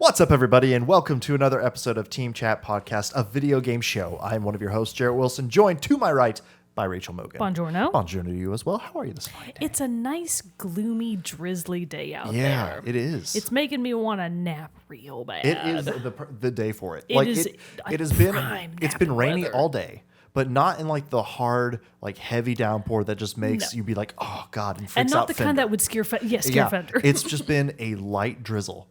What's up, everybody, and welcome to another episode of Team Chat Podcast, a video game show. I'm one of your hosts, Jerrett Wilson, joined to my right by Rachel Mogan. Buongiorno. Buongiorno to you as well. How are you this fine day? It's a nice, gloomy, drizzly day out there. Yeah, it is. It's making me want to nap real bad. It is the day for it. It has been rainy weather. all day, but not in like the hard, like heavy downpour that just makes you be like, oh God, and freaks And not out the Fender. kind that would scare Fender. It's just been a light drizzle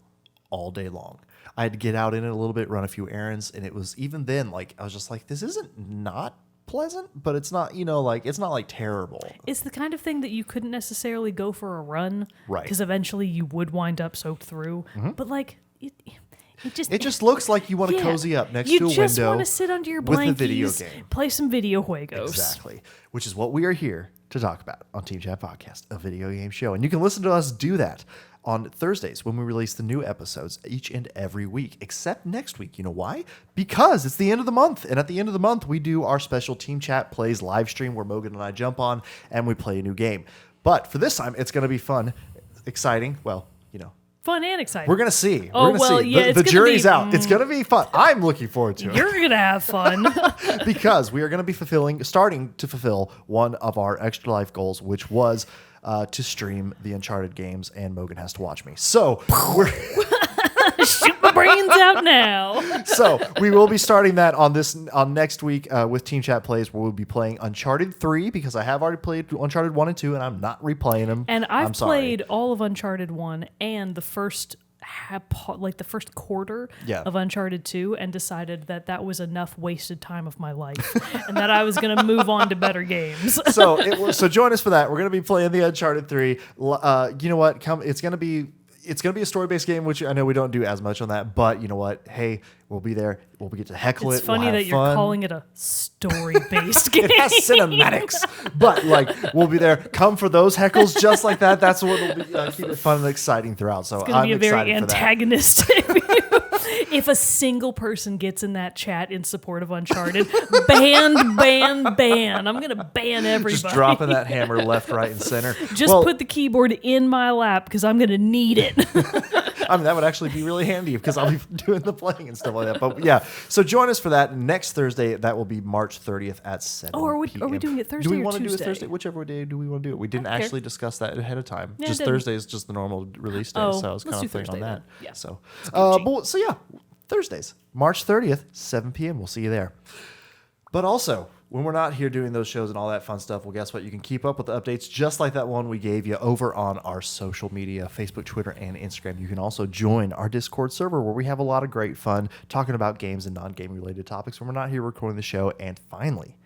all day long. I had to get out in it a little bit, run a few errands, and it was even then like I was just like, this isn't not pleasant, but it's not, it's not like terrible. It's the kind of thing that you couldn't necessarily go for a run, Right? Because eventually you would wind up soaked through. But like It just looks like you want to cozy up next to a window. You just want to sit under your blankies, with a video game, play some video juegos. Exactly, which is what we are here to talk about on Team Chat Podcast, a video game show, and you can listen to us do that on Thursdays when we release the new episodes each and every week, except next week. You know why? Because it's the end of the month, and at the end of the month, we do our special Team Chat Plays live stream where Mogan and I jump on and we play a new game. But for this time, it's going to be fun, exciting. Well, Fun and exciting. we're going to see. Oh, We're gonna see. yeah, The it's jury's gonna be, out. It's going to be fun. I'm looking forward to it. You're going to have fun. Because we are going to be starting to fulfill one of our extra life goals, which was to stream the Uncharted games, and Mogan has to watch me. So we're Shoot my brains out now. so we will be starting that on next week with Team Chat Plays, where we'll be playing Uncharted 3, because I have already played Uncharted 1 and 2, and I'm not replaying them. And I've played all of Uncharted 1 and the first quarter of Uncharted 2, and decided that was enough wasted time of my life and that I was going to move on to better games. So join us for that. We're going to be playing the Uncharted 3. You know what? It's going to be a story-based game, which I know we don't do as much on that, but you know what? Hey, we'll be there. We'll get to heckle It's it. funny we'll that you're fun. calling it a story-based game. It has cinematics, but we'll be there. Come for those heckles just like that. That's what will be keep it fun and exciting throughout. So It's going to be a very excited for that. antagonistic. If a single person gets in that chat in support of Uncharted, ban. I'm going to ban everybody. Just dropping that hammer left, right, and center. Just put the keyboard in my lap because I'm going to need it. I mean, that would actually be really handy because I'll be doing the playing and stuff like that. But yeah, so join us for that next Thursday. That will be March 30th at 7 Oh, are we p.m. doing it Thursday Do we or want to do it Tuesday? Thursday? Whichever day do we want to do it. We didn't actually discuss that ahead of time. Yeah, just Thursday is just the normal release day, Oh, so I was let's kind of do thinking on Thursday that. then. Yeah. So yeah, Thursdays, March 30th, 7 p.m. We'll see you there. But also, when we're not here doing those shows and all that fun stuff, well, guess what? You can keep up with the updates just like that one we gave you over on our social media, Facebook, Twitter, and Instagram. You can also join our Discord server where we have a lot of great fun talking about games and non-game related topics when we're not here recording the show. And finally,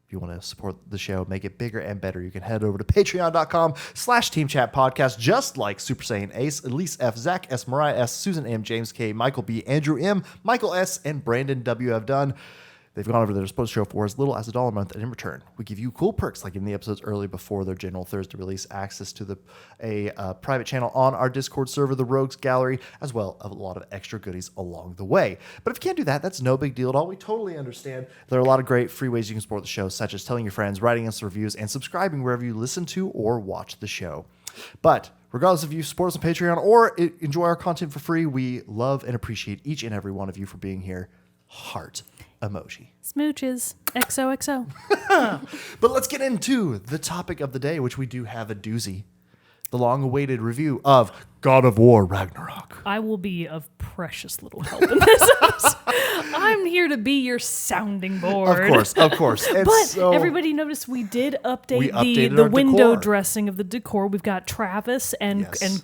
if you want to support the show, make it bigger and better, you can head over to patreon.com/teamchatpodcast, just like Super Saiyan Ace, Elise F, Zach S, Mariah S, Susan M, James K, Michael B, Andrew M, Michael S, and Brandon W have done. They've gone over their supposed show for as little as $1 a month, and in return, we give you cool perks like in the episodes early before their general Thursday release, access to a private channel on our Discord server, the Rogues Gallery, as well as a lot of extra goodies along the way. But if you can't do that, that's no big deal at all. We totally understand. There are a lot of great free ways you can support the show, such as telling your friends, writing us reviews, and subscribing wherever you listen to or watch the show. But regardless if you support us on Patreon or enjoy our content for free, we love and appreciate each and every one of you for being here. Heart emoji. Smooches. XOXO. But let's get into the topic of the day, which we do have a doozy. The long-awaited review of God of War Ragnarok. I will be of precious little help in this episode. I'm here to be your sounding board. Of course. And But everybody noticed we did update updated the our window decor. dressing of the decor. We've got Travis and Kratos.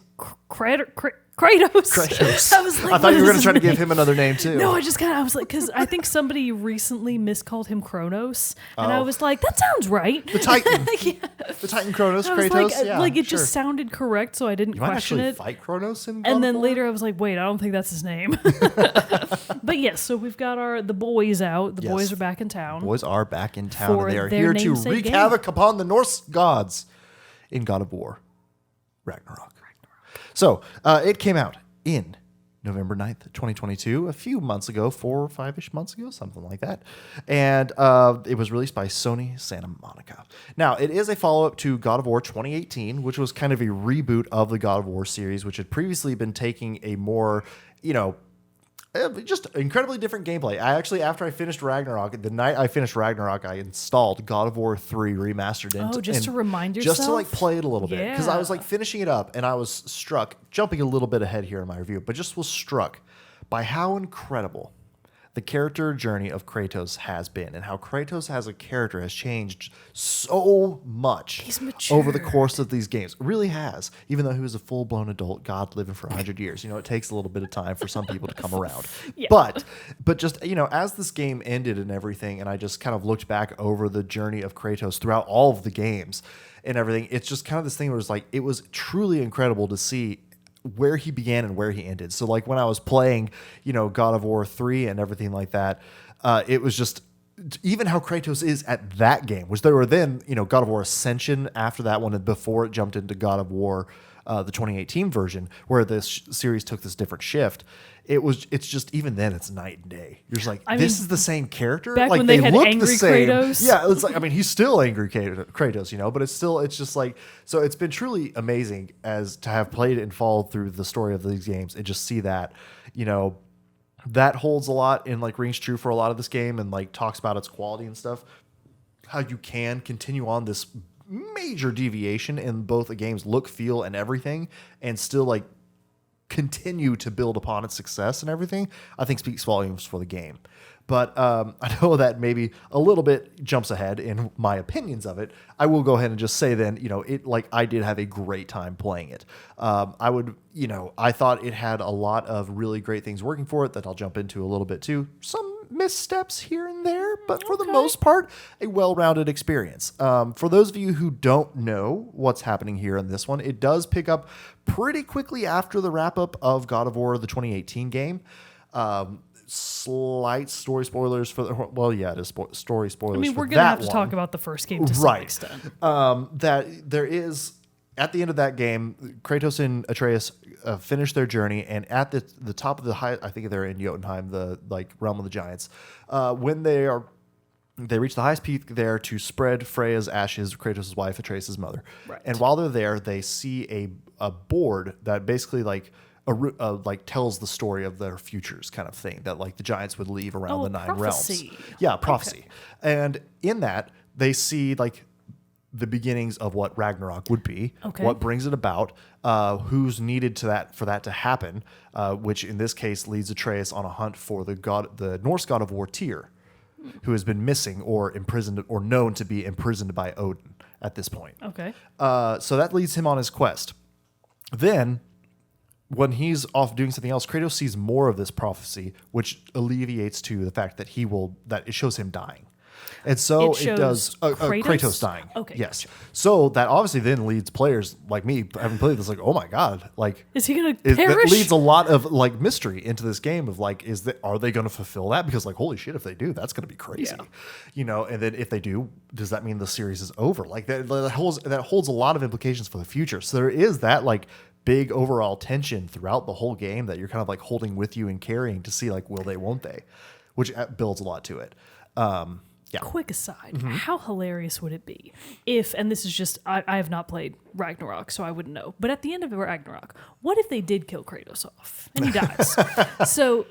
Kratos. I was like, I thought you were going to try to give him another name too. No, I was like, because I think somebody recently miscalled him Kronos, and I was like, that sounds right. The Titan. Yeah. The Titan Kronos, I was Kratos. like, it just sounded correct, so I didn't You might question actually it. fight Kronos in God And of then War? later I was like, wait, I don't think that's his name. But yes, so we've got the boys out. The boys are back in town. Boys are back in town, For and they are their here to namesake wreak game. havoc upon the Norse gods in God of War Ragnarok. So it came out in November 9th, 2022, a few months ago, 4 or 5-ish months ago, something like that. And it was released by Sony Santa Monica. Now, it is a follow-up to God of War 2018, which was kind of a reboot of the God of War series, which had previously been taking a more, Just incredibly different gameplay. I actually, after I finished Ragnarok, the night I finished Ragnarok, I installed God of War 3 remastered. Just to remind yourself? Just to like play it a little bit. Because I was like Yeah. finishing it up and I was struck, jumping a little bit ahead here in my review, but just was struck by how incredible the character journey of Kratos has been and how Kratos as a character has changed so much He's over the matured. course of these games. It really has. Even though he was a full-blown adult god living for 100 years. You know, it takes a little bit of time for some people to come around. Yeah. But just, you know, as this game ended and everything, and I just kind of looked back over the journey of Kratos throughout all of the games and everything, it's just kind of this thing where it's like, it was truly incredible to see where he began and where he ended. So like when I was playing, you know, God of War 3 and everything like that, it was just even how Kratos is at that game, which there were then, you know, God of War Ascension after that one and before it jumped into God of War, the 2018 version, where this series took this different shift. It's just, even then it's night and day. You're just like, this mean, is the same character. back Like when they had look angry the same. Kratos. Yeah, it's like, I mean, he's still angry Kratos, you know, but it's just like, so it's been truly amazing as to have played and followed through the story of these games and just see that, you know, that holds a lot and like rings true for a lot of this game and like talks about its quality and stuff. How you can continue on this major deviation in both the game's look, feel, and everything, and still like continue to build upon its success and everything, I think speaks volumes for the game. But I know that maybe a little bit jumps ahead in my opinions of it. I will go ahead and just say then, you know, it like I did have a great time playing it. I would, you know, I thought it had a lot of really great things working for it that I'll jump into a little bit too. Some missteps here and there, but for the most part, a well-rounded experience. For those of you who don't know what's happening here in this one, it does pick up pretty quickly after the wrap-up of God of War, the 2018 game. Slight story spoilers for the, well, yeah, it is story spoilers. I mean, for we're gonna that have to one. talk about the first game to some Right. extent. That there is at the end of that game, Kratos and Atreus finish their journey, and at the top of the high, I think they're in Jotunheim, the like realm of the giants. When they reach the highest peak there to spread Freya's ashes, Kratos' wife, Atreus' mother. Right. And while they're there, they see a board that basically like tells the story of their futures, kind of thing, that like the giants would leave around the 9 prophecy. realms. Yeah, prophecy. Okay. And in that, they see like the beginnings of what Ragnarok would be, what brings it about, who's needed for that to happen, which in this case leads Atreus on a hunt for the Norse god of war Tyr, who has been missing or imprisoned or known to be imprisoned by Odin at this point. Okay. So that leads him on his quest. Then, when he's off doing something else, Kratos sees more of this prophecy, which alleviates to the fact that it shows him dying. And so it does Kratos dying. Okay. Yes. Gotcha. So that obviously then leads players like me, having played this, like, oh my God, like, Is he gonna that perish? leads a lot of like mystery into this game of like, are they going to fulfill that? Because like, holy shit, if they do, that's going to be crazy, Yeah. you know. And then if they do, does that mean the series is over? Like that holds a lot of implications for the future. So there is that like big overall tension throughout the whole game that you're kind of like holding with you and carrying to see like, will they, won't they, which builds a lot to it. Yeah. Quick aside, Mm-hmm. how hilarious would it be if, and this is just, I have not played Ragnarok, so I wouldn't know, but at the end of Ragnarok, what if they did kill Kratos off and he dies? So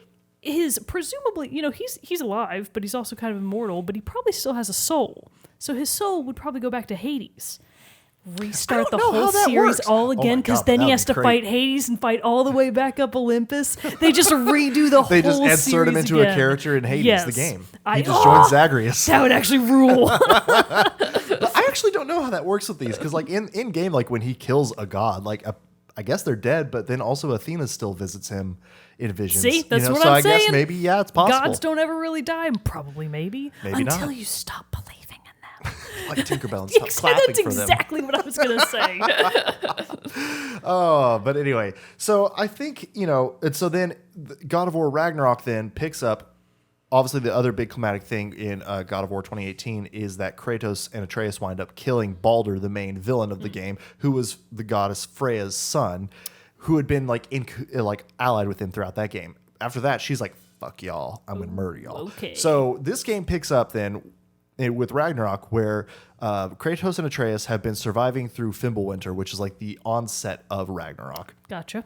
presumably, you know, he's alive, but he's also kind of immortal, but he probably still has a soul. So his soul would probably go back to Hades. Restart the know how whole that series works. all Oh my again, because God, then he that'd has be to great. fight Hades and fight all the way back up Olympus. They just redo the whole They just series insert him into again. a character in Hades, Yes. the game. I He just joins Zagreus. That would actually rule. But I actually don't know how that works with these because, like in game, like when he kills a god, like I guess they're dead, but then also Athena still visits him in visions. See, that's you know? what so I'm I guess saying. maybe it's possible. Gods don't ever really die. Maybe. Maybe Until not. you stop believing in them. Like Tinkerbell and stop clapping That's for them. exactly what I was going to say. Oh, but anyway, so I think, you know, and so then God of War Ragnarok then picks up. Obviously, the other big climatic thing in God of War 2018 is that Kratos and Atreus wind up killing Baldur, the main villain of the game, who was the goddess Freya's son, who had been like allied with him throughout that game. After that, she's like, "Fuck y'all, I'm gonna murder y'all." Okay. So this game picks up then with Ragnarok, where Kratos and Atreus have been surviving through Fimbulwinter, which is like the onset of Ragnarok. Gotcha.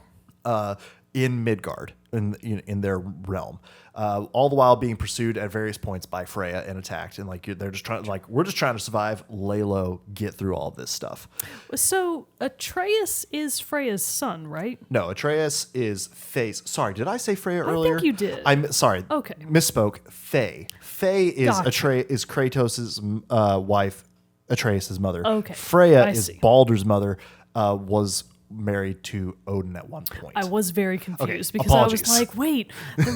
in Midgard, in their realm, all the while being pursued at various points by Freya and attacked. And like they're just trying, like we're just trying to survive, lay low, get through all this stuff. So Atreus is Freya's son, right? No, Atreus is Faye's. Sorry, did I say Freya earlier? I think you did. I'm sorry. Okay. Misspoke. Faye. Faye is Gotcha. is Kratos' wife, Atreus' mother. Okay. Freya I is see. Baldur's mother. Was married to Odin at one point. I was very confused because apologies. I was like, wait,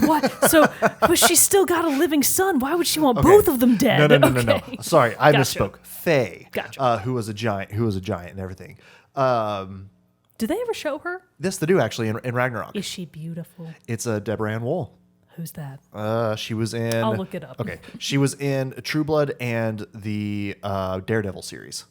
what? So, but she's still got a living son. Why would she want both of them dead? No. Okay. Sorry, I Gotcha. misspoke. Faye, Gotcha. who was a giant and everything. Do they ever show her? This they do actually in Ragnarok. Is she beautiful? It's a Deborah Ann Wool. Who's that? She was in. I'll look it up. Okay, she was in True Blood and the Daredevil series.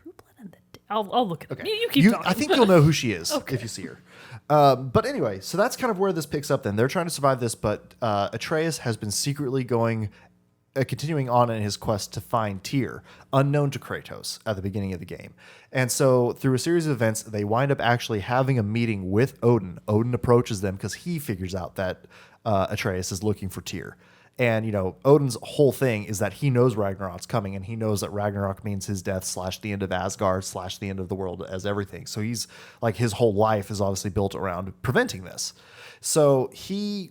True Blood and the I'll look it up. Okay. You keep talking. I think you'll know who she is Okay. if you see her. But anyway, so that's kind of where this picks up then. They're trying to survive this, but Atreus has been secretly continuing on in his quest to find Tyr, unknown to Kratos at the beginning of the game. And so through a series of events, they wind up actually having a meeting with Odin. Odin approaches them because he figures out that Atreus is looking for Tyr. And, you know, Odin's whole thing is that he knows Ragnarok's coming, and he knows that Ragnarok means his death / the end of Asgard / the end of the world as everything. So he's like, his whole life is obviously built around preventing this. So he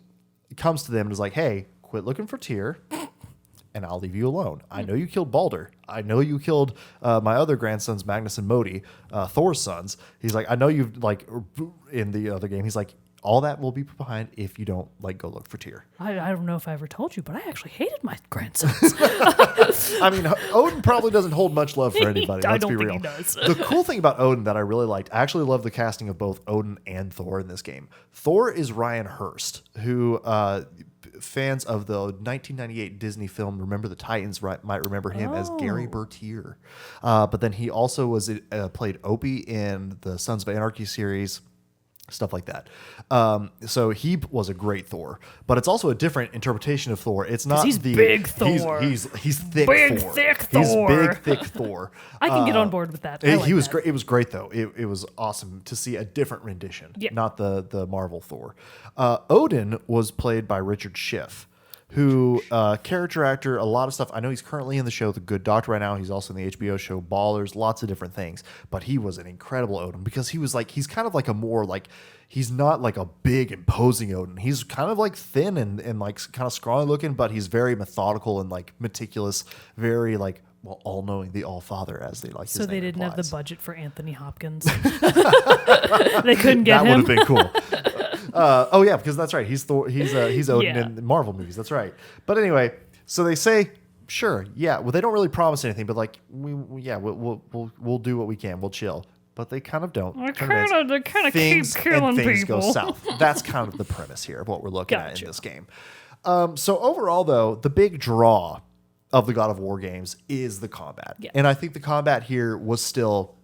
comes to them and is like, hey, quit looking for Tyr, and I'll leave you alone. I know you killed Baldur. I know you killed my other grandsons, Magnus and Modi, Thor's sons. He's like, I know you've, like, in the other game, he's like, all that will be put behind if you don't like go look for Tyr. I don't know if I ever told you, but I actually hated my grandsons. I mean, Odin probably doesn't hold much love for anybody. I Let's don't be think real. he does. The cool thing about Odin that I really liked, I actually love the casting of both Odin and Thor in this game. Thor is Ryan Hurst, who fans of the 1998 Disney film Remember the Titans might remember him as Gary Bertier. But then he also played Opie in the Sons of Anarchy series. Stuff like that. So he was a great Thor, but it's also a different interpretation of Thor. It's not he's big Thor. He's thick Big, Thor. thick He's Thor. big, thick Thor. I can get on board with that. I like He was that. great. It was great though. It was awesome to see a different rendition, Yeah. not the Marvel Thor. Odin was played by Richard Schiff, who character actor, a lot of stuff. I know he's currently in the show The Good Doctor right now. He's also in the HBO show Ballers, lots of different things. But he was an incredible Odin because he's kind of like a more like, he's not like a big imposing Odin. He's kind of like thin and like kind of scrawny looking, but he's very methodical and like meticulous, very like, well, all-knowing, the all-father, as they like. So his they name didn't have the implies. budget for Anthony Hopkins. They couldn't get That would him. have been cool. Oh yeah, because that's right. He's Thor. He's Odin Yeah. in the Marvel movies. That's right. But anyway, so they say, sure, yeah. Well, they don't really promise anything, but like, we'll do what we can. We'll chill. But they kind of don't. They kind of keep Things killing go people. south. That's kind of the premise here of what we're looking at Gotcha. in this game. So overall, though, the big draw of the God of War games is the combat, Yeah. and I think the combat here was still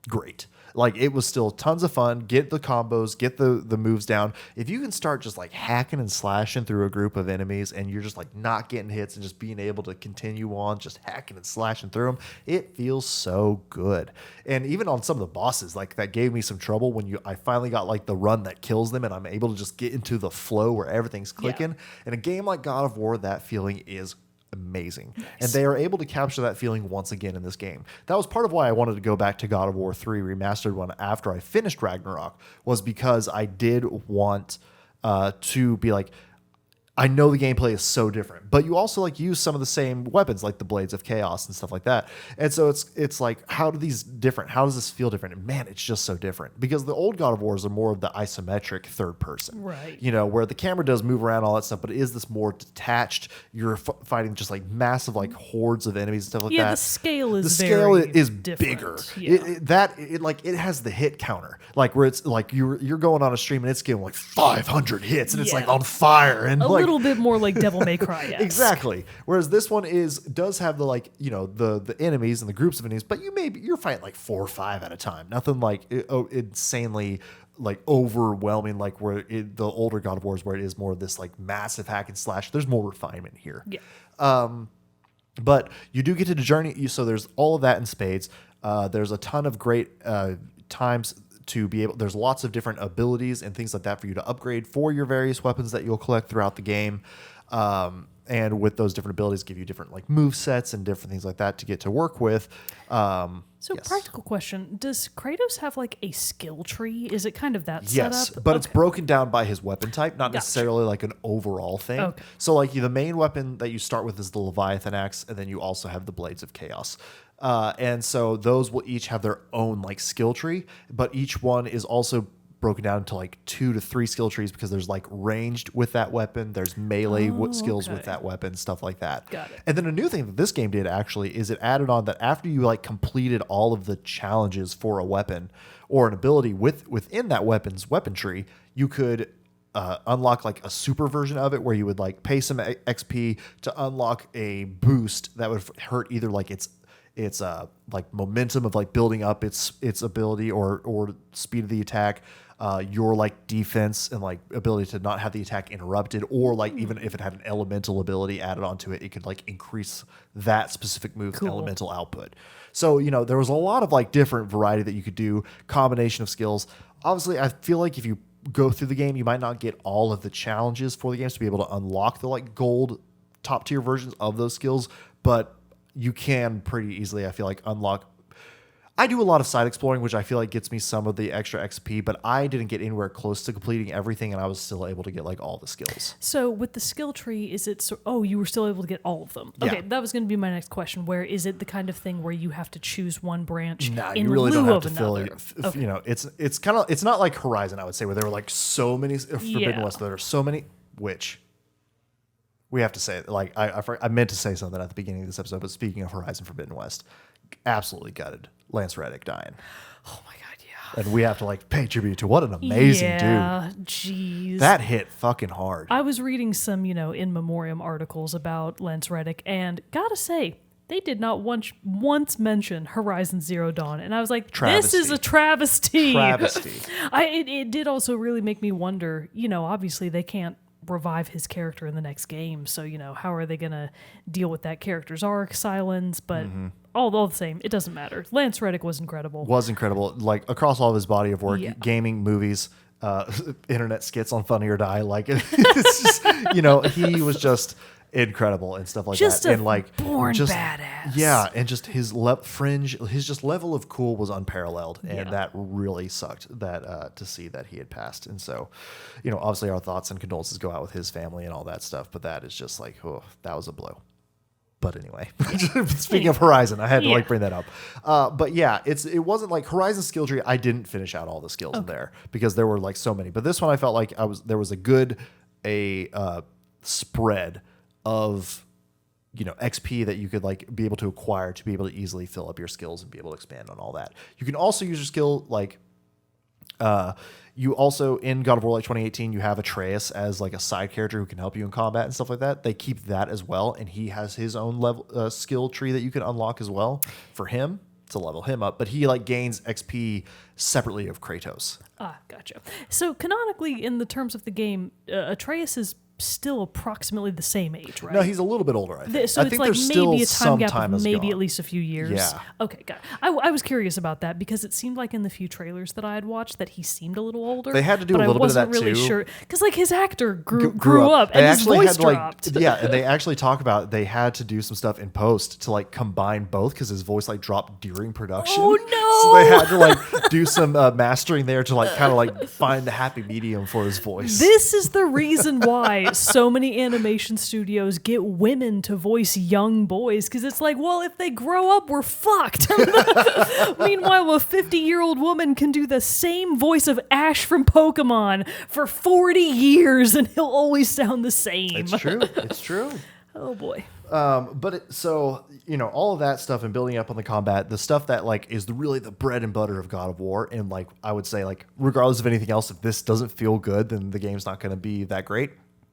great. Like, it was still tons of fun. Get the combos, get the moves down. If you can start just like hacking and slashing through a group of enemies and you're just like not getting hits and just being able to continue on just hacking and slashing through them, it feels so good. And even on some of the bosses, like that gave me some trouble when I finally got like the run that kills them and I'm able to just get into the flow where everything's clicking. In a game like God of War, that feeling is amazing. And they are able to capture that feeling once again in this game. That was part of why I wanted to go back to God of War 3 remastered one after I finished Ragnarok, was because I did want to be like, I know the gameplay is so different, but you also like use some of the same weapons, like the Blades of Chaos and stuff like that. And so it's like, how does this feel different? And man, it's just so different, because the old God of Wars are more of the isometric third person, Right. You know, where the camera does move around, all that stuff, but it is this more detached. You're fighting just like massive like hordes of enemies and stuff like that. Yeah, the scale is the scale very is different. bigger. Yeah. It has the hit counter, like where it's like you're going on a stream and it's getting like 500 hits and it's like Yeah. on fire and A like little bit more like Devil May Cry. exactly. Whereas this one does have the like, you know, the enemies and the groups of enemies, but you're fighting like 4 or 5 at a time. Nothing like insanely like overwhelming, like where the older God of Wars, where it is more of this like massive hack and slash. There's more refinement here. Yeah. But you do get to the journey. So there's all of that in spades. There's a ton of great times to be able. There's lots of different abilities and things like that for you to upgrade for your various weapons that you'll collect throughout the game. And with those different abilities, give you different like move sets and different things like that to get to work with. So, practical question: does Kratos have like a skill tree? Is it kind of that Yes, setup? but it's broken down by his weapon type, not necessarily like an overall thing. Okay. So, like the main weapon that you start with is the Leviathan axe, and then you also have the Blades of Chaos. And so those will each have their own like skill tree, but each one is also broken down into like 2 to 3 skill trees because there's like ranged with that weapon, there's melee skills with that weapon, stuff like that. Got it. And then a new thing that this game did actually is it added on that after you like completed all of the challenges for a weapon or an ability within that weapon's weapon tree, you could unlock like a super version of it where you would like pay some XP to unlock a boost that would hurt either like its like momentum of like building up its ability or speed of the attack, your like defense and like ability to not have the attack interrupted, or like even if it had an elemental ability added onto it, it could like increase that specific move's elemental output. So, there was a lot of like different variety that you could do, combination of skills. Obviously, I feel like if you go through the game, you might not get all of the challenges for the games to be able to unlock the like gold top tier versions of those skills, but you can pretty easily, I feel like, unlock. I do a lot of side exploring, which I feel like gets me some of the extra XP, but I didn't get anywhere close to completing everything, and I was still able to get like all the skills. So with the skill tree, is it you were still able to get all of them? Okay, that was going to be my next question. Where is it the kind of thing where you have to choose one branch in you really lieu don't have of to another? fill it. It's kind of, it's not like Horizon, I would say, where there were like so many Forbidden West. There are so many, which we have to say, like I meant to say something at the beginning of this episode, but speaking of Horizon Forbidden West, absolutely gutted Lance Reddick dying. Oh my god, yeah. And we have to like pay tribute to what an amazing dude. Jeez. That hit fucking hard. I was reading some, in memoriam articles about Lance Reddick, and gotta say, they did not once mention Horizon Zero Dawn, and I was like, "This is a travesty." It did also really make me wonder. Obviously they can't revive his character in the next game, so how are they gonna deal with that character's arc, Silence? But all the same, it doesn't matter. Lance Reddick was incredible. Like across all of his body of work, gaming, movies, internet skits on Funny or Die. Like it's just, he was just incredible and stuff like that. And like born badass. Yeah, and just his level of cool was unparalleled, and that really sucked that to see that he had passed. And so, obviously our thoughts and condolences go out with his family and all that stuff. But that is just like, oh, that was a blow. But anyway, speaking of Horizon, I had to like bring that up. But yeah, it wasn't like Horizon skill tree. I didn't finish out all the skills in there because there were like so many. But this one I felt like there was a good spread of XP that you could like be able to acquire to be able to easily fill up your skills and be able to expand on all that. You can also use your skill like you also in God of War like 2018 you have Atreus as like a side character who can help you in combat and stuff like that. They keep that as well, and he has his own level skill tree that you can unlock as well for him to level him up, but he like gains XP separately of Kratos. Gotcha. So canonically in the terms of the game, Atreus is still approximately the same age, right? No, he's a little bit older, I think. So I it's think like there's maybe a still time gap some of maybe gone. at least a few years. Yeah. Okay, got it. I was curious about that because it seemed like in the few trailers that I had watched that he seemed a little older. They had to do a little bit of that too. I wasn't really sure because like his actor grew up They and his actually voice had to, dropped. and they actually talk about they had to do some stuff in post to like combine both because his voice like dropped during production. Oh no! So they had to like do some mastering there to like kind of like find the happy medium for his voice. This is the reason why so many animation studios get women to voice young boys because it's like, well, if they grow up, we're fucked. Meanwhile, a 50-year-old woman can do the same voice of Ash from Pokemon for 40 years and he'll always sound the same. It's true. It's true. Oh boy. So all of that stuff and building up on the combat, the stuff that like is really the bread and butter of God of War, and like I would say like regardless of anything else, if this doesn't feel good, then the game's not going to be that great.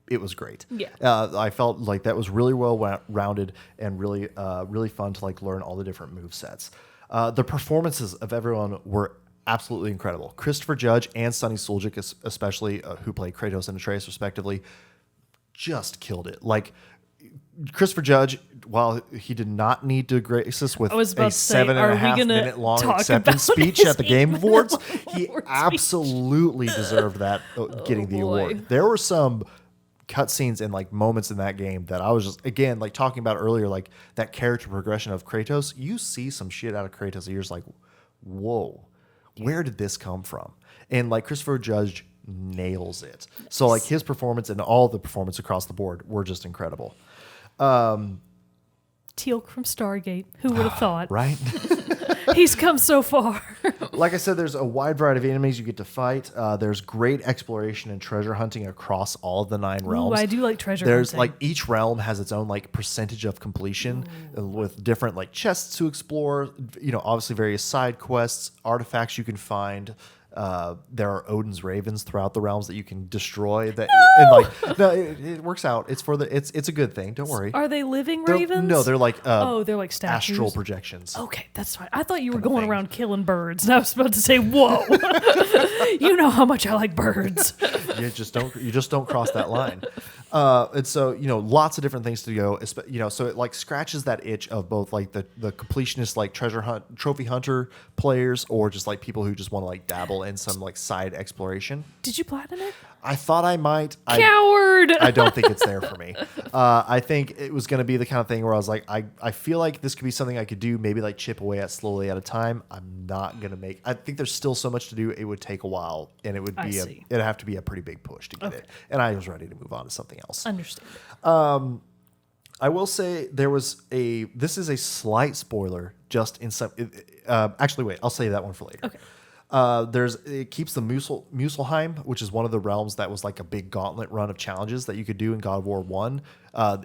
It was great. Yeah. I felt like that was really well rounded and really really fun to like learn all the different move sets. The performances of everyone were absolutely incredible. Christopher Judge and Sonny Suljic, especially, who played Kratos and Atreus respectively, just killed it. Like Christopher Judge, while he did not need to grace us with I was about a to say, 7.5 minute long acceptance speech at the Game Awards, he absolutely deserved that, getting the boy. award. There were some cutscenes and like moments in that game that I was just, again, like talking about earlier, like that character progression of Kratos. You see some shit out of Kratos, and you're just like, whoa, where did this come from? And like Christopher Judge nails it. So like his performance and all the performance across the board were just incredible. Teal'c from Stargate. Who would have thought? Right? He's come so far. Like I said, there's a wide variety of enemies you get to fight. There's great exploration and treasure hunting across all of the 9 realms. Ooh, I do like treasure There's hunting. like each realm has its own like percentage of completion with different like chests to explore. You know, obviously various side quests, artifacts you can find. There are Odin's ravens throughout the realms that you can destroy. That and like no, it works out. It's for the it's a good thing. Don't worry. Are they living They're- ravens? No, they're like they're like statues. astral projections. Okay, that's fine. I thought you were going thing. around killing birds, and I was about to say, "Whoa, you know how much I like birds." You just don't cross that line. And so, you know, lots of different things to go, you know, so it like scratches that itch of both like the completionist, like treasure hunt, trophy hunter players, or just like people who just want to like dabble in some like side exploration. Did you platinum it? I thought I might. Coward. I don't think it's there for me. I think it was going to be the kind of thing where I was like, I feel like this could be something I could do, maybe like chip away at slowly at a time. I'm not going to make, I think there's still so much to do. It would take a while, and it would be it'd have to be a pretty big push to get it. And I was ready to move on to something else. Understand. I will say this is a slight spoiler just in some, actually wait, I'll say that one for later. Okay. It keeps the Muspelheim, which is one of the realms that was like a big gauntlet run of challenges that you could do in God of War 1.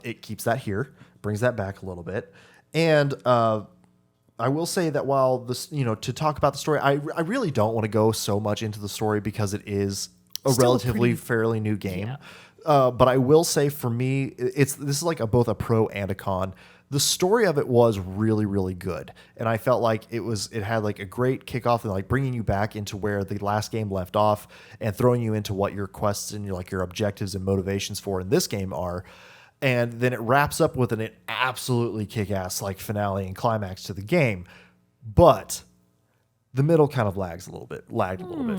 It keeps that here, brings that back a little bit. And I will say that while this, you know, to talk about the story, I really don't want to go so much into the story because it is a Still relatively fairly new game. But I will say for me, this is like both a pro and a con. The story of it was really, really good, and I felt like it had like a great kickoff and like bringing you back into where the last game left off and throwing you into what your quests and your objectives and motivations for in this game are. And then it wraps up with an absolutely kick-ass like finale and climax to the game, but the middle kind of lagged a little bit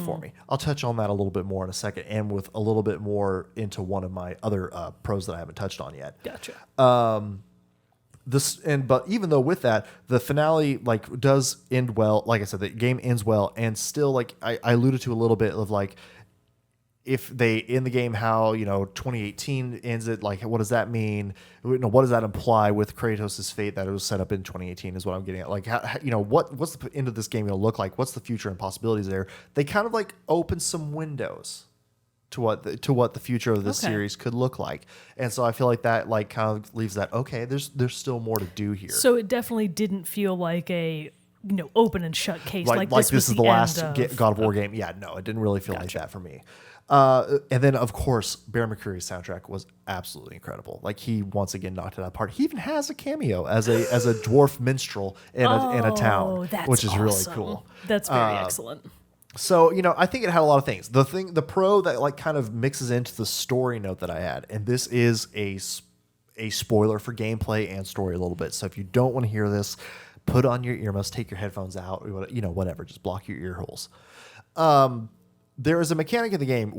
for me. I'll touch on that a little bit more in a second, and with a little bit more into one of my other pros that I haven't touched on yet. Gotcha. But even though with that, the finale like does end well. Like I said, the game ends well, and still like I alluded to a little bit of like, if they in the game how 2018 ends it, like what does that mean? What does that imply with Kratos' fate that it was set up in 2018 is what I'm getting at. Like how, what's the end of this game going to look like? What's the future and possibilities there? They kind of like open some windows to what the future of this series could look like. And so I feel like that like kind of leaves that there's still more to do here. So it definitely didn't feel like a open and shut case. Like this was is the last God of War game. Yeah, no, it didn't really feel like that for me. And then of course Bear McCreary's soundtrack was absolutely incredible. Like he once again knocked it out of the park. He even has a cameo as a dwarf minstrel in a town, which is really cool. That's very excellent. So, I think it had a lot of things. The pro that like kind of mixes into the story note that I had, and this is a spoiler for gameplay and story a little bit. So if you don't want to hear this, put on your earmuffs, take your headphones out, whatever, just block your ear holes. There is a mechanic in the game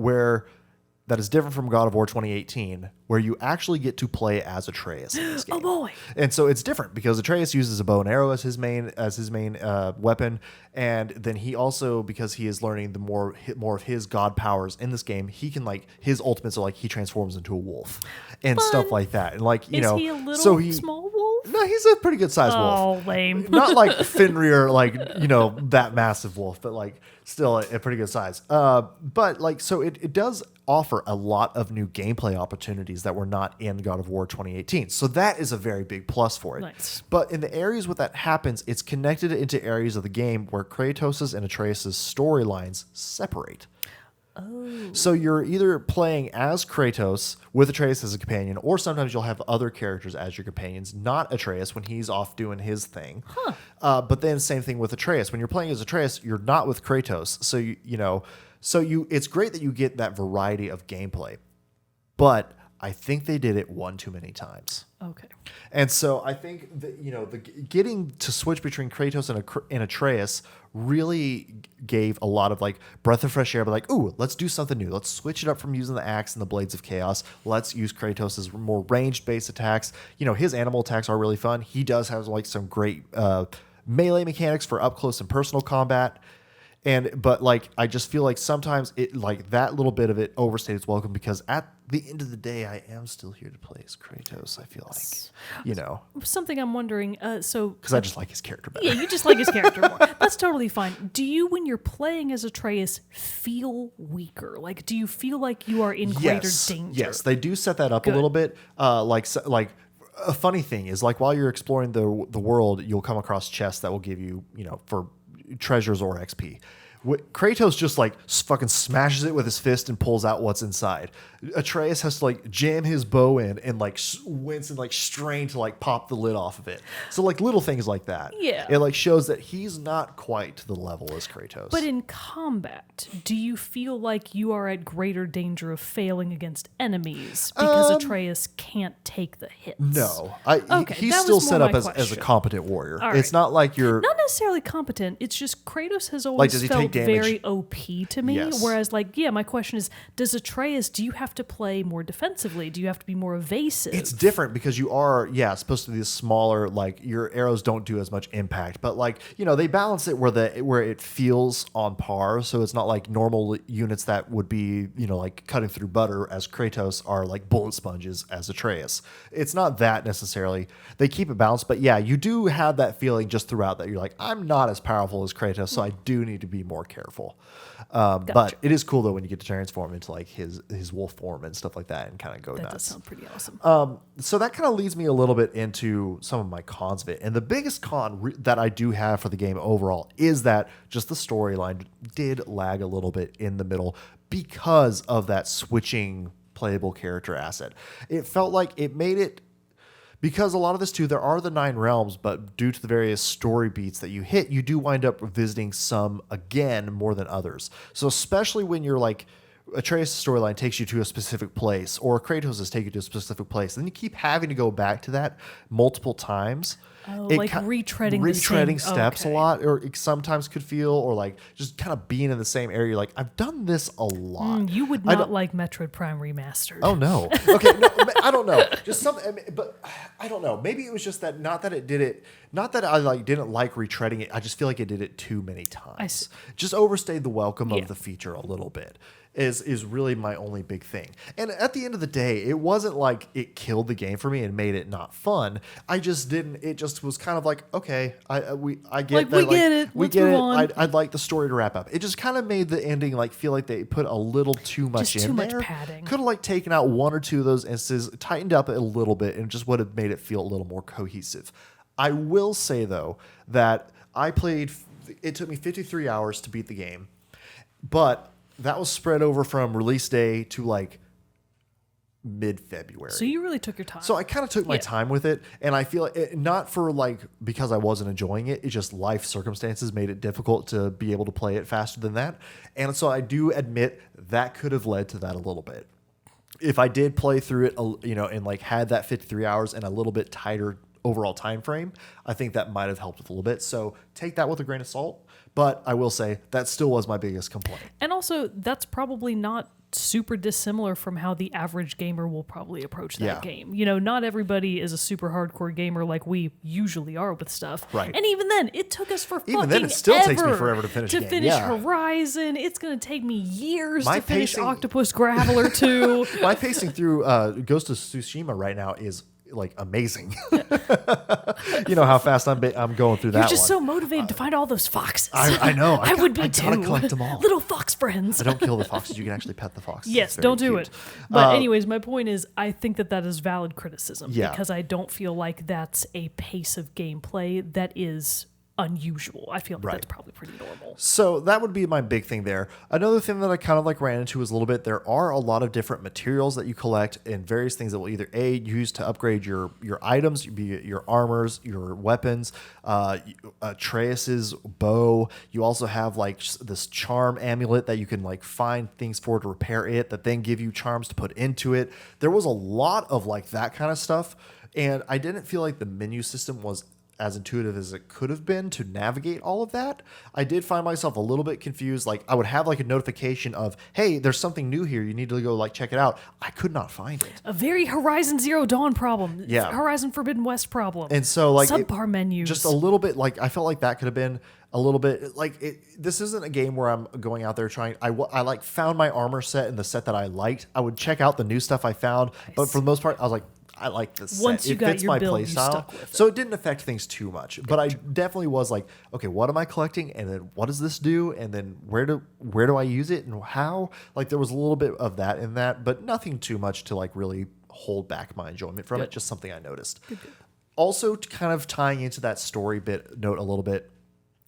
that is different from God of War 2018, where you actually get to play as Atreus in this game. Oh boy! And so it's different because Atreus uses a bow and arrow as his main weapon, and then he also, because he is learning the more of his god powers in this game, he can like his ultimates are like he transforms into a wolf and stuff like that. And like is he a little small wolf? No, he's a pretty good sized wolf. Oh, lame! Not like Fenrir, like that massive wolf, but like still a pretty good size. But like so it does offer a lot of new gameplay opportunities that were not in God of War 2018. So that is a very big plus for it. Nice. But in the areas where that happens, it's connected into areas of the game where Kratos' and Atreus' storylines separate. Oh. So you're either playing as Kratos with Atreus as a companion, or sometimes you'll have other characters as your companions, not Atreus when he's off doing his thing. But then same thing with Atreus. When you're playing as Atreus, you're not with Kratos. So it's great that you get that variety of gameplay. But I think they did it one too many times. Okay. And so I think that, the getting to switch between Kratos and Atreus really gave a lot of like breath of fresh air, but like, ooh, let's do something new. Let's switch it up from using the axe and the blades of chaos. Let's use Kratos' more ranged based attacks. His animal attacks are really fun. He does have like some great melee mechanics for up close and personal combat. But like, I just feel like sometimes it like that little bit of it overstayed its welcome, because at the end of the day, I am still here to play as Kratos. I feel like, Something I'm wondering, because I just like his character better. Yeah, you just like his character more. That's totally fine. Do you, when you're playing as Atreus, feel weaker? Like, do you feel like you are in greater danger? Yes, they do set that up a little bit. Like a funny thing is, like, while you're exploring the world, you'll come across chests that will give you, for treasures or XP. Kratos just like fucking smashes it with his fist and pulls out what's inside. Atreus has to like jam his bow in and like wince and like strain to like pop the lid off of it. So like little things like that. Yeah. It like shows that he's not quite to the level as Kratos. But in combat, do you feel like you are at greater danger of failing against enemies because Atreus can't take the hits? No. He's that still was set more up my as a question. competent warrior. All It's right. not like you're... Not necessarily competent. It's just Kratos has Like, always does he felt take damage? very OP to me. Yes. Whereas, like, my question is, does Atreus, do you have to play more defensively? Do you have to be more evasive? It's different because you are, supposed to be smaller, like your arrows don't do as much impact, but like, they balance it where it feels on par. So it's not like normal units that would be, like cutting through butter as Kratos are like bullet sponges as Atreus. It's not that necessarily. They keep it balanced, but yeah, you do have that feeling just throughout that you're like, I'm not as powerful as Kratos, so I do need to be more careful. But it is cool though when you get to transform into like his wolf form and stuff like that and kind of go that nuts. does sound pretty awesome. So that kind of leads me a little bit into some of my cons of it. And the biggest con that I do have for the game overall is that just the storyline did lag a little bit in the middle because of that switching playable character asset. It felt like it made it, because a lot of this too, there are the 9 realms, but due to the various story beats that you hit, you do wind up visiting some again more than others. So especially when you're like, Atreus' storyline takes you to a specific place, or Kratos is taking you to a specific place, and you keep having to go back to that multiple times. Like retreading steps okay. a lot, or it sometimes could feel, or like just kind of being in the same area. You're like, I've done this a lot. You would not like Metroid Prime Remastered. Oh no. Okay, no, I don't know. Just something, but I don't know. Maybe it was just that. Not that it did it. Not that I like didn't like retreading it. I just feel like it did it too many times. Just overstayed the welcome of the feature a little bit. Is really my only big thing. And at the end of the day, it wasn't like it killed the game for me and made it not fun. I just didn't. It just was kind of like, okay, I get Like, that. we get it. We Let's get move it. on. I'd like the story to wrap up. It just kind of made the ending like feel like they put a little too much Just in too much there. padding. Could have like taken out 1 or 2 of those instances, tightened up it a little bit, and just would have made it feel a little more cohesive. I will say though that I played. It took me 53 hours to beat the game, but that was spread over from release day to like mid-February. So you really took your time. So I kind of took my time with it, and I feel not for like because I wasn't enjoying it. It's just life circumstances made it difficult to be able to play it faster than that. And so I do admit that could have led to that a little bit. If I did play through it, and like had that 53 hours and a little bit tighter overall time frame, I think that might have helped with a little bit. So take that with a grain of salt. But I will say that still was my biggest complaint. And also, that's probably not super dissimilar from how the average gamer will probably approach that game. Not everybody is a super hardcore gamer like we usually are with stuff. Right. And even then, it took us for Even fucking then, it still takes me ever forever to finish the game. finish Yeah. Horizon. It's going to take me years My to finish pacing- Octopus Graveler 2. My pacing through Ghost of Tsushima right now is like amazing. You know how fast I'm going through that You're just one. so motivated to find all those foxes. I know. I would be I too. gotta collect them all. Little fox friends. I don't kill the foxes. You can actually pet the foxes. Yes, It's very don't do cute. it. But anyways, my point is, I think that is valid criticism Yeah. because I don't feel like that's a pace of gameplay that is unusual. I feel like that's probably pretty normal. So that would be my big thing there. Another thing that I kind of like ran into is a little bit, there are a lot of different materials that you collect and various things that will either use to upgrade your items, be it your armors, your weapons, Atreus's bow. You also have like this charm amulet that you can like find things for to repair it that then give you charms to put into it. There was a lot of like that kind of stuff. And I didn't feel like the menu system was as intuitive as it could have been to navigate all of that. I did find myself a little bit confused. Like I would have like a notification of, hey, there's something new here. You need to go like check it out. I could not find it. A very Horizon Zero Dawn problem. Yeah. Horizon Forbidden West problem. And so like subpar menus. Just a little bit like I felt like that could have been a little bit like this isn't a game where I'm going out there trying. I like found my armor set and the set that I liked. I would check out the new stuff I found, but for the most part, I was like, I like this Once set. you It got fits your my build, play you style. stuck with it. So it didn't affect things too much. But I definitely was like, okay, what am I collecting? And then what does this do? And then where do I use it and how? Like there was a little bit of that in that, but nothing too much to like really hold back my enjoyment from it. Just something I noticed. Good. Also, kind of tying into that story bit note a little bit,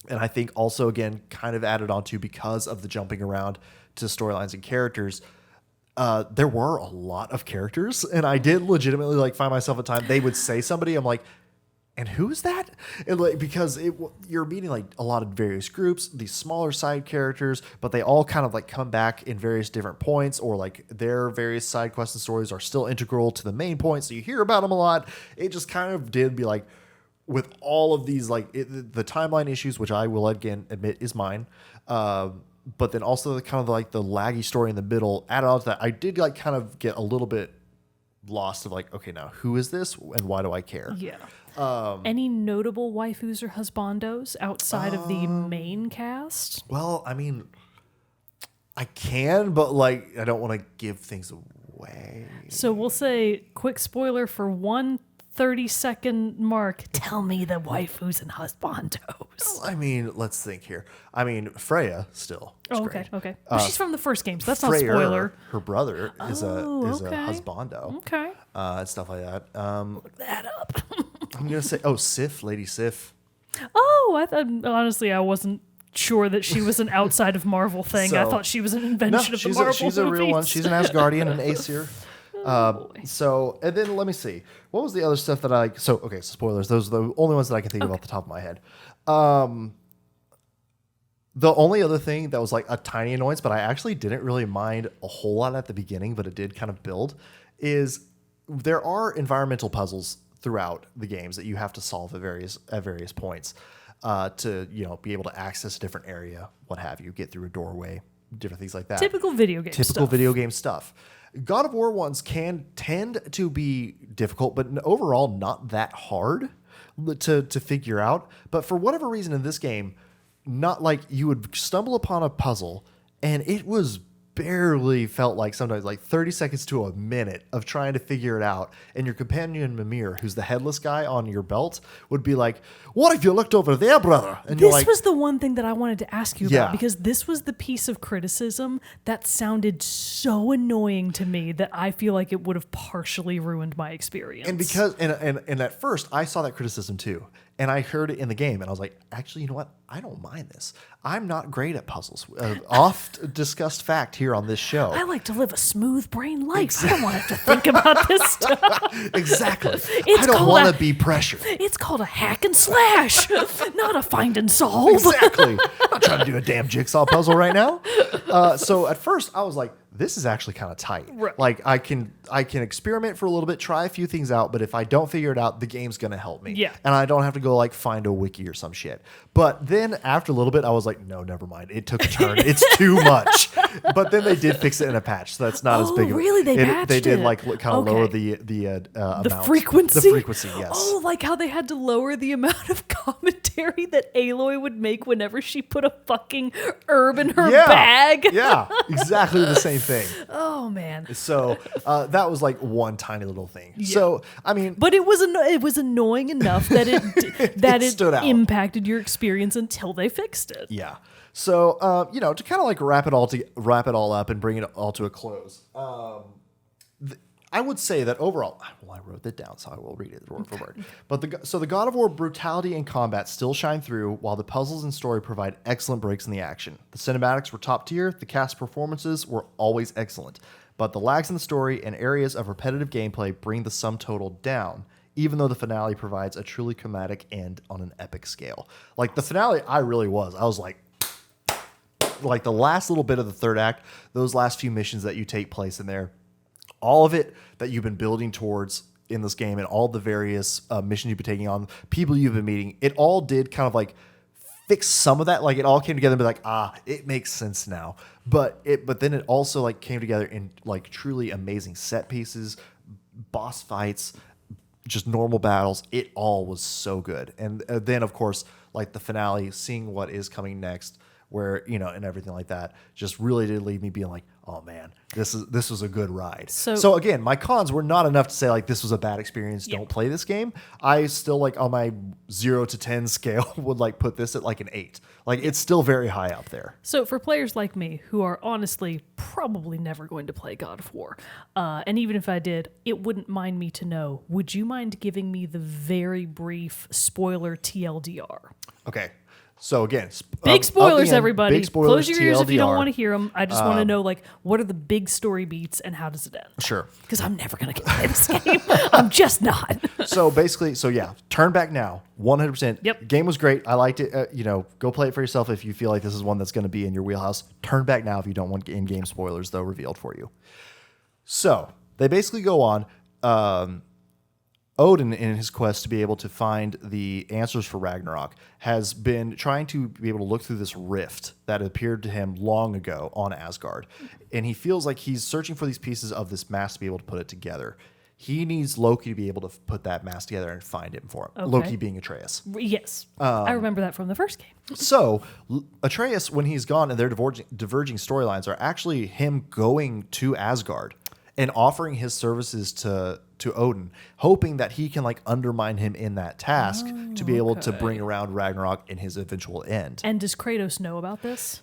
and I think also again kind of added on to because of the jumping around to storylines and characters. There were a lot of characters, and I did legitimately like find myself at times they would say somebody, I'm like, and who is that? And like because you're meeting like a lot of various groups, these smaller side characters, but they all kind of like come back in various different points, or like their various side quests and stories are still integral to the main point, so you hear about them a lot. It just kind of did be like with all of these like the timeline issues, which I will again admit is mine. But then also the kind of like the laggy story in the middle, added on to that, I did like kind of get a little bit lost of like, okay, now who is this and why do I care? Yeah. Any notable waifus or husbandos outside of the main cast? Well, I mean, I can, but like I don't want to give things away. So we'll say quick spoiler for 1 30-second mark. Tell me the waifus and husbandos. I mean, let's think here. I mean, Freya still. Oh, okay, great. okay. Well, she's from the first game, so that's not Freyr, spoiler. her brother is a okay. husbando. Okay. And stuff like that. Look that up. I'm gonna say, Sif, Lady Sif. Oh, I thought honestly I wasn't sure that she was an outside of Marvel thing. I thought she was an invention of the Marvel she's a real one. movies. She's an Asgardian, an Aesir. So, and then let me see. What was the other stuff that so spoilers. Those are the only ones that I can think of off the top of my head. The only other thing that was like a tiny annoyance, but I actually didn't really mind a whole lot at the beginning, but it did kind of build, is there are environmental puzzles throughout the games that you have to solve at various points to be able to access a different area, what have you, get through a doorway, different things like that. Typical video game stuff. God of War ones can tend to be difficult, but overall not that hard to figure out. But for whatever reason in this game, not like you would stumble upon a puzzle and it was barely felt like sometimes like 30 seconds to a minute of trying to figure it out. And your companion Mimir, who's the headless guy on your belt, would be like, what if you looked over there, brother? And this was the one thing that I wanted to ask you Yeah. about, because this was the piece of criticism that sounded so annoying to me that I feel like it would have partially ruined my experience. And because and at first I saw that criticism too. And I heard it in the game, and I was like, actually, you know what? I don't mind this. I'm not great at puzzles. Oft discussed fact here on this show. I like to live a smooth brain life. I don't want to have to think about this stuff. Exactly. I don't want to be pressured. It's called a hack and slash, not a find and solve. Exactly. I'm not trying to do a damn jigsaw puzzle right now. So at first, I was like, this is actually kind of tight. Right. Like I can experiment for a little bit, try a few things out, but if I don't figure it out, the game's gonna help me. Yeah. And I don't have to go like find a wiki or some shit. But then after a little bit, I was like, no, never mind. It took a turn. It's too much. But then they did fix it in a patch, so that's not as big. Really? They patched They did it? like kind of lower the amount. Frequency. The frequency, yes. Oh, like how they had to lower the amount of commentary that Aloy would make whenever she put a fucking herb in her bag. Yeah, exactly the same thing. Oh man. So that was like one tiny little thing. Yeah. So I mean, but it was annoying enough that it stood out. Impacted your experience until they fixed it. Yeah. So to kind of like wrap it all up and bring it all to a close. I would say that overall, well, I wrote that down, so I will read it word for word. But the God of War brutality and combat still shine through, while the puzzles and story provide excellent breaks in the action. The cinematics were top tier, the cast performances were always excellent, but the lags in the story and areas of repetitive gameplay bring the sum total down, even though the finale provides a truly comedic end on an epic scale. Like the finale, I was like the last little bit of the third act, those last few missions that you take place in there, all of it that you've been building towards in this game and all the various missions you've been taking on, people you've been meeting, it all did kind of like fix some of that. Like it all came together and be like, it makes sense now. But then it also like came together in like truly amazing set pieces, boss fights, just normal battles. It all was so good. And then of course, like the finale, seeing what is coming next, where, you know, and everything like that, just really did leave me being like, oh man, this was a good ride. So again, my cons were not enough to say like this was a bad experience. Don't play this game. I still like on my 0 to 10 scale would like put this at like an 8. Like it's still very high up there. So for players like me who are honestly probably never going to play God of War, and even if I did, it wouldn't mind me to know, would you mind giving me the very brief spoiler TLDR? Okay. So again, big spoilers, again, everybody. Big spoilers, Close your ears TLDR. if you don't want to hear them. I just want to know, like, what are the big story beats and how does it end? Sure. Because I'm never going to play this game. I'm just not. So basically, turn back now, 100%. Yep. Game was great. I liked it. Go play it for yourself if you feel like this is one that's going to be in your wheelhouse. Turn back now if you don't want in-game spoilers, though, revealed for you. So they basically go on. Odin, in his quest to be able to find the answers for Ragnarok, has been trying to be able to look through this rift that appeared to him long ago on Asgard. And he feels like he's searching for these pieces of this mask to be able to put it together. He needs Loki to be able to put that mask together and find it for him. Okay. Loki being Atreus. Yes. I remember that from the first game. So Atreus, when he's gone and their diverging storylines are actually him going to Asgard and offering his services to Odin, hoping that he can like undermine him in that task to be able to bring around Ragnarok in his eventual end. And does Kratos know about this?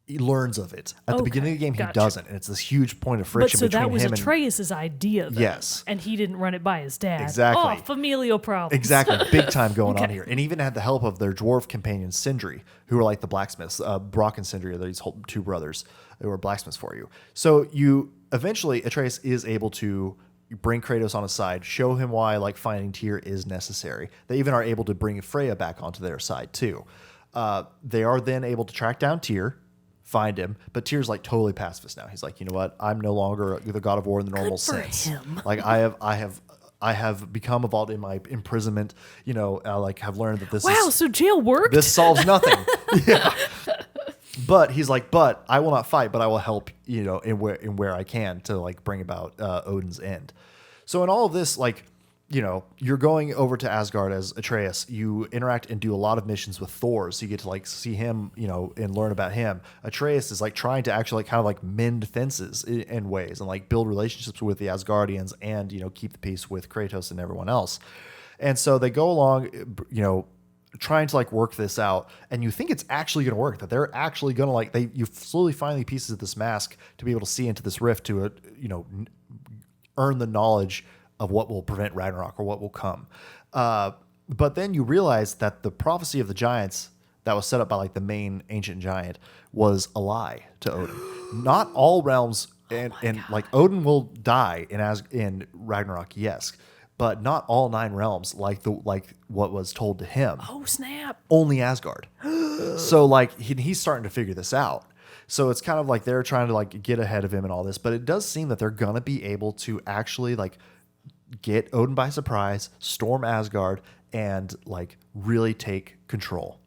He learns of it. At the beginning of the game, he doesn't. And it's this huge point of friction between him and... But so that was Atreus' idea then. Yes. And he didn't run it by his dad. Exactly. Oh, familial problems. Exactly. Big time going on here. And even had the help of their dwarf companions, Sindri, who are like the blacksmiths. Brock and Sindri are these two brothers who are blacksmiths for you. So eventually, Atreus is able to bring Kratos on his side, show him why like finding Tyr is necessary. They even are able to bring Freya back onto their side too. They are then able to track down Tyr, find him, but Tyr's like totally pacifist now. He's like, you know what? I'm no longer the God of War in the normal sense. Him. Like I have become involved in my imprisonment. Have learned that this. Wow, so jail worked. This solves nothing. Yeah. But he's like, but I will not fight, but I will help, in where I can to like bring about Odin's end. So in all of this, like, you're going over to Asgard as Atreus. You interact and do a lot of missions with Thor, so you get to like see him, and learn about him. Atreus is like trying to actually like kind of like mend fences in ways and like build relationships with the Asgardians and keep the peace with Kratos and everyone else. And so they go along, trying to like work this out, and you think it's actually going to work, that they're actually going to like you slowly find the pieces of this mask to be able to see into this rift to earn the knowledge of what will prevent Ragnarok or what will come. But then you realize that the prophecy of the giants that was set up by like the main ancient giant was a lie to Odin. Not all realms, and like Odin will die in Ragnarok, yes. But not all 9 realms, like what was told to him. Oh snap! Only Asgard. So like he's starting to figure this out. So it's kind of like they're trying to like get ahead of him and all this. But it does seem that they're gonna be able to actually like get Odin by surprise, storm Asgard, and like really take control.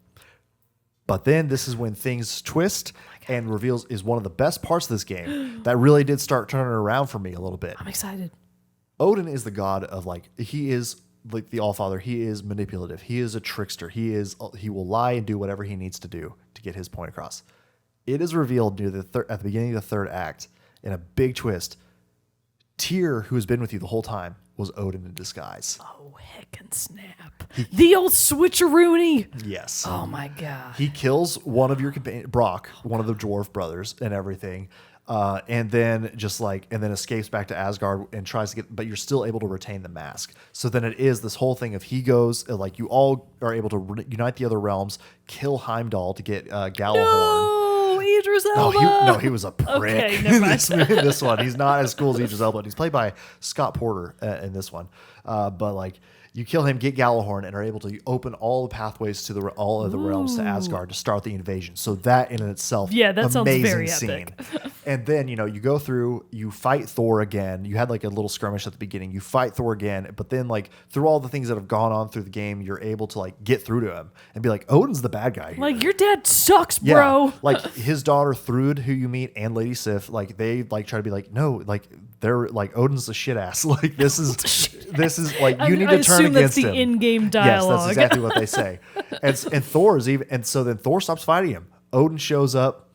But then this is when things twist and reveals is one of the best parts of this game that really did start turning around for me a little bit. I'm excited. Odin is the god of like, he is like the Allfather. He is manipulative. He is a trickster. He will lie and do whatever he needs to do to get his point across. It is revealed at the beginning of the third act in a big twist. Tyr, who has been with you the whole time, was Odin in disguise. Oh, heck and snap. The old switcheroony. Yes. Oh my God. He kills one of your companions, Brock, one of the dwarf brothers and everything. And then escapes back to Asgard and tries to get, but you're still able to retain the mask. So then it is this whole thing of he goes, like you all are able to unite the other realms, kill Heimdall to get Gjallarhorn. No, Idris Elba. He was a prick. Okay, never mind. in this one. He's not as cool as Idris Elba. He's played by Scott Porter in this one. But like you kill him, get Gjallarhorn, and are able to open all the pathways to all of the realms to Asgard to start the invasion. So that in itself, that sounds amazing very scene. epic. And then, you go through, you fight Thor again. You had like a little skirmish at the beginning. You fight Thor again, but then like through all the things that have gone on through the game, you're able to like get through to him and be like, Odin's the bad guy here. Like, your dad sucks, bro. Yeah, like his daughter Thrud, who you meet, and Lady Sif, like they like try to be like, no, like they're like Odin's a shit ass. Like this is like you need to turn against him. That's the in-game Yes, dialogue. that's exactly what they say. And Thor's even, and so then Thor stops fighting him. Odin shows up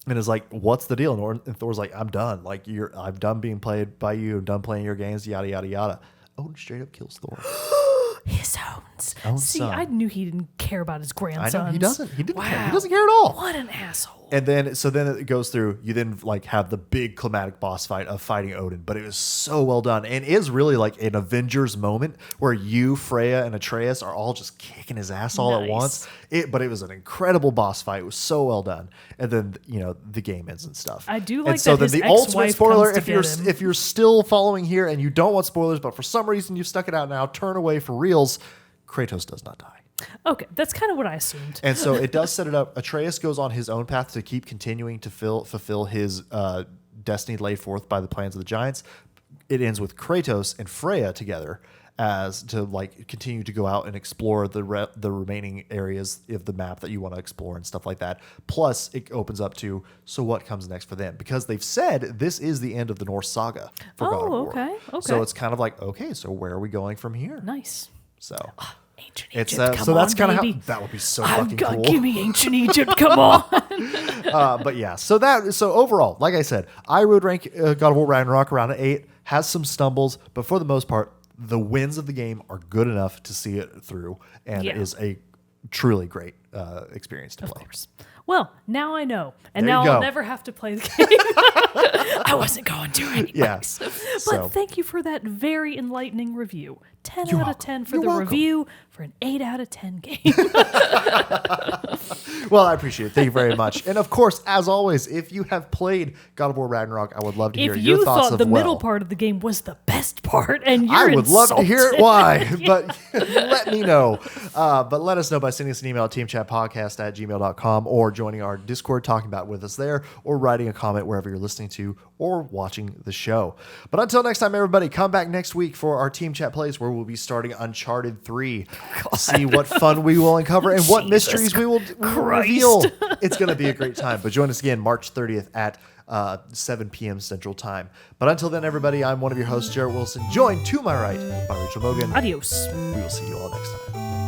and is like, "What's the deal?" And Thor's like, "I'm done. Like I'm done being played by you. I'm done playing your games. Yada yada yada." Odin straight up kills Thor. His own See, son. I knew he didn't care about his grandsons. I know he doesn't. He didn't care. Wow. He doesn't care at all. What an asshole. And then it goes through. You then like have the big climatic boss fight of fighting Odin, but it was so well done and is really like an Avengers moment where you, Freya, and Atreus are all just kicking his ass all at once. But it was an incredible boss fight. It was so well done. And then the game ends and stuff. I do like and so that then his the ultimate ex-wife spoiler. comes to get him. If you're still following here and you don't want spoilers, but for some reason you've stuck it out now, turn away for reals. Kratos does not die. Okay, that's kind of what I assumed. And so it does set it up. Atreus goes on his own path to keep continuing to fulfill his destiny laid forth by the plans of the giants. It ends with Kratos and Freya together as to like continue to go out and explore the remaining areas of the map that you want to explore and stuff like that. Plus, it opens up to so what comes next for them, because they've said this is the end of the Norse saga for God of War. Okay. So it's kind of like, okay, so where are we going from here? Nice. So. Ancient It's Egypt, come so that's on, kind of baby. how that would be so I've fucking got, cool. Give me ancient Egypt, come on. But yeah, so overall, like I said, I would rank God of War Ragnarok around an 8. Has some stumbles, but for the most part, the wins of the game are good enough to see it through, and Yeah. it is a truly great experience to play. Of course. Well, now I know. And There you now go. I'll never have to play the game. I wasn't going to anyways. Yeah. But So- thank you for that very enlightening review. 10 You're out of welcome. 10 for You're the welcome. review for an 8 out of 10 game. Well, I appreciate it. Thank you very much. And of course, as always, if you have played God of War Ragnarok, I would love to hear If your you thoughts thought of the middle part of the game was the best part and you're I would love to hear it insulted. why, but let me know. But let us know by sending us an email at teamchatpodcast@gmail.com or joining our Discord, talking about it with us there, or writing a comment wherever you're listening to or watching the show. But until next time, everybody, come back next week for our Team Chat Plays, where we'll be starting Uncharted 3. See what fun we will uncover and what mysteries we will reveal. It's going to be a great time. But join us again March 30th at 7 p.m. Central Time. But until then, everybody, I'm one of your hosts, Jerrett Wilson, joined to my right by Rachel Mogan. Adios. We will see you all next time.